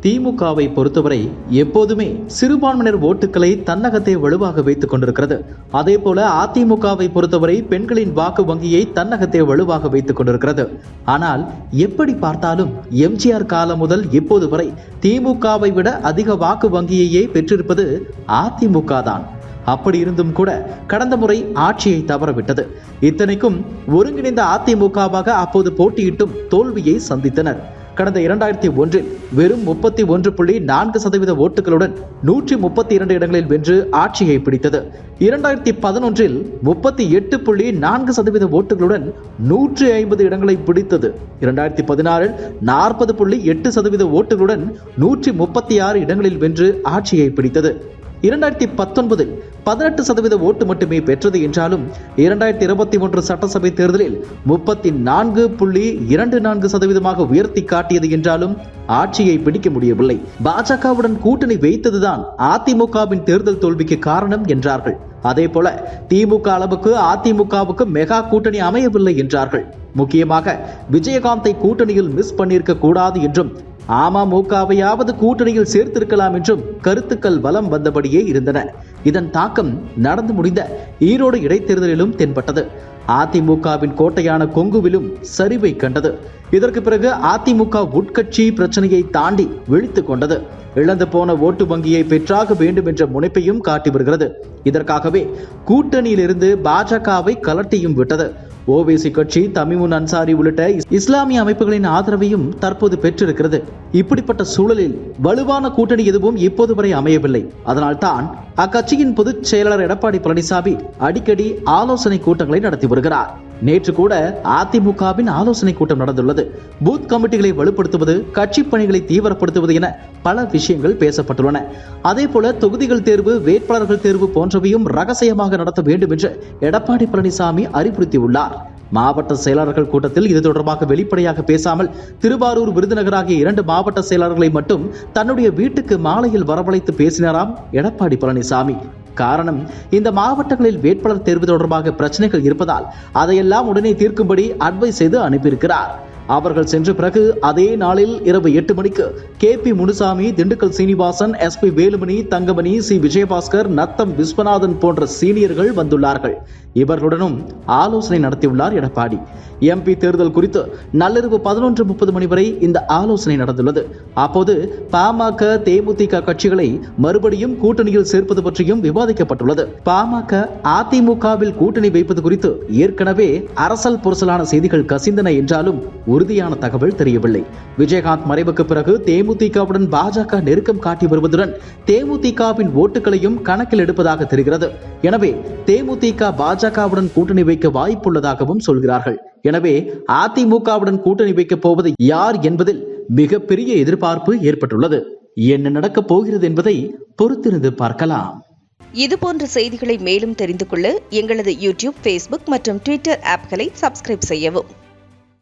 திமுகவை பொறுத்தவரை எப்போதுமே சிறுபான்மையினர் ஓட்டுகளை தன்னகத்தை வலுவாக வைத்துக் கொண்டிருக்கிறது. அதே போல அதிமுகவை பொறுத்தவரை பெண்களின் வாக்கு வங்கியை தன்னகத்தை வலுவாக வைத்துக் கொண்டிருக்கிறது. ஆனால் எப்படி பார்த்தாலும் எம்ஜிஆர் காலம் முதல் இப்போது வரை திமுகவை விட அதிக வாக்கு வங்கியையே பெற்றிருப்பது அதிமுக தான். அப்படி இருந்தும் கூட கடந்த முறை ஆட்சியை தவறவிட்டது. இத்தனைக்கும் ஒருங்கிணைந்த அதிமுகவாக அப்போது போட்டியிட்டும் தோல்வியை சந்தித்தனர். கடந்த 2001 வெறும் 31.4% ஓட்டுகளுடன் 132 இடங்களில் வென்று ஆட்சியை பிடித்தது. 2011 38.4% ஓட்டுகளுடன் 150 இடங்களை பிடித்தது. 2016 40.8% ஓட்டுகளுடன் 136 இடங்களில் வென்று ஆட்சியை பிடித்தது. 2019 18% ஓட்டு மட்டுமே பெற்றது என்றாலும் 2021 சட்டசபை தேர்தலில் 34.24% உயர்த்தி காட்டியது என்றாலும் ஆட்சியை பிடிக்க முடியவில்லை. பாஜகவுடன் கூட்டணி வைத்ததுதான் அதிமுகவின் தேர்தல் தோல்விக்கு காரணம் என்றார்கள். அதே போல திமுக அளவுக்கு அதிமுகவுக்கு மெகா கூட்டணி அமையவில்லை என்றார்கள். முக்கியமாக விஜயகாந்தை கூட்டணியில் மிஸ் பண்ணியிருக்க கூடாது என்றும் அமமுகவையாவது கூட்டணியில் சேர்த்திருக்கலாம் என்றும் கருத்துக்கள் வலம் வந்தபடியே இருந்தன. இதன் தாக்கம் நடந்து முடிந்த ஈரோடு இடைத்தேர்தலிலும் தென்பட்டது. அதிமுகவின் கோட்டையான கொங்குவிலும் சரிவை கண்டது. இதற்கு பிறகு அதிமுக உட்கட்சி பிரச்சனையை தாண்டி விழித்துக் கொண்டது. இழந்து போன ஓட்டு வங்கியை பெற்றாக வேண்டும் என்ற முனைப்பையும் காட்டி வருகிறது. இதற்காகவே கூட்டணியிலிருந்து பாஜகவை கலட்டியும் விட்டது. ஓவைசி கட்சி, தமிமுன் அன்சாரி உள்ளிட்ட இஸ்லாமிய அமைப்புகளின் ஆதரவையும் தற்போது பெற்றிருக்கிறது. இப்படிப்பட்ட சூழலில் வலுவான கூட்டணி எதுவும் இப்போது வரை அமையவில்லை. அதனால்தான் அக்கட்சியின் பொதுச் செயலாளர் எடப்பாடி பழனிசாமி அடிக்கடி ஆலோசனை கூட்டங்களை நடத்தி வருகிறார். நேற்று கூட அதிமுகவின் ஆலோசனை கூட்டம் நடந்துள்ளது. பூத் கமிட்டிகளை வலுப்படுத்துவது, கட்சி பணிகளை தீவிரப்படுத்துவது என பல விஷயங்கள் பேசப்பட்டுள்ளன. அதே போல தொகுதிகள் தேர்வு, வேட்பாளர்கள் தேர்வு போன்றவையும் ரகசியமாக நடத்த வேண்டும் என்று எடப்பாடி பழனிசாமி அறிவுறுத்தியுள்ளார். மாவட்ட செயலாளர்கள் கூட்டத்தில் இது தொடர்பாக வெளிப்படையாக பேசாமல் திருவாரூர், விருதுநகர் ஆகிய 2 மாவட்ட செயலாளர்களை மட்டும் தன்னுடைய வீட்டுக்கு மாலையில் வரவழைத்து பேசினாராம் எடப்பாடி பழனிசாமி. காரணம், இந்த மாவட்டங்களில் வேட்பாளர் தேர்வு தொடர்பாக பிரச்சனைகள் இருப்பதால் அதையெல்லாம் உடனே தீர்க்கும்படி அட்வைஸ் செய்து அனுப்பியிருக்கிறார். அவர்கள் சென்ற பிறகு அதே நாளில் இரவு 8 மணிக்கு KP Munusamy, Dindigul Srinivasan, SP Velumani, Thangamani, C Vijayabaskar, Natham Viswanathan போன்ற சீனியர்கள் வந்துள்ளார்கள். இவர்களுடனும் ஆலோசனை நடத்தியுள்ளார் எடப்பாடி. MP தேர்தல் குறித்து நள்ளிரவு 11:30 மணி வரை இந்த ஆலோசனை நடந்துள்ளது. அப்போது பாமக, தேமுதிக கட்சிகளை மறுபடியும் கூட்டணியில் சேர்ப்பது பற்றியும் விவாதிக்கப்பட்டுள்ளது. பாமக அதிமுகவில் கூட்டணி வைப்பது குறித்து ஏற்கனவே அரசல் புரசலான செய்திகள் கசிந்தன என்றாலும் உறுதியான தகவல் தெரியவில்லை. விஜயகாந்த் மறைவுக்கு பிறகு தேமுதிகவுடன் பாஜக நெருக்கம் காட்டி வருவதுடன் தேமுதிகவின் ஓட்டுகளையும் கணக்கில் எடுப்பதாக தெரிகிறது. எனவே தேமுதிக பாஜகவுடன் கூட்டணி வைக்க வாய்ப்புள்ளதாகவும் சொல்கிறார்கள். எனவே அதிமுகவுடன் கூட்டணி வைக்கப் போவது யார் என்பதில் மிகப்பெரிய எதிர்பார்ப்பு ஏற்பட்டுள்ளது. என்ன நடக்கப் போகிறது என்பதை பொறுத்திருந்து பார்க்கலாம். இதுபோன்ற செய்திகளை மேலும் தெரிந்து கொள்ள எங்களது யூடியூப், Facebook மற்றும் Twitter ஆப்களை சப்ஸ்கிரைப் செய்யவும்.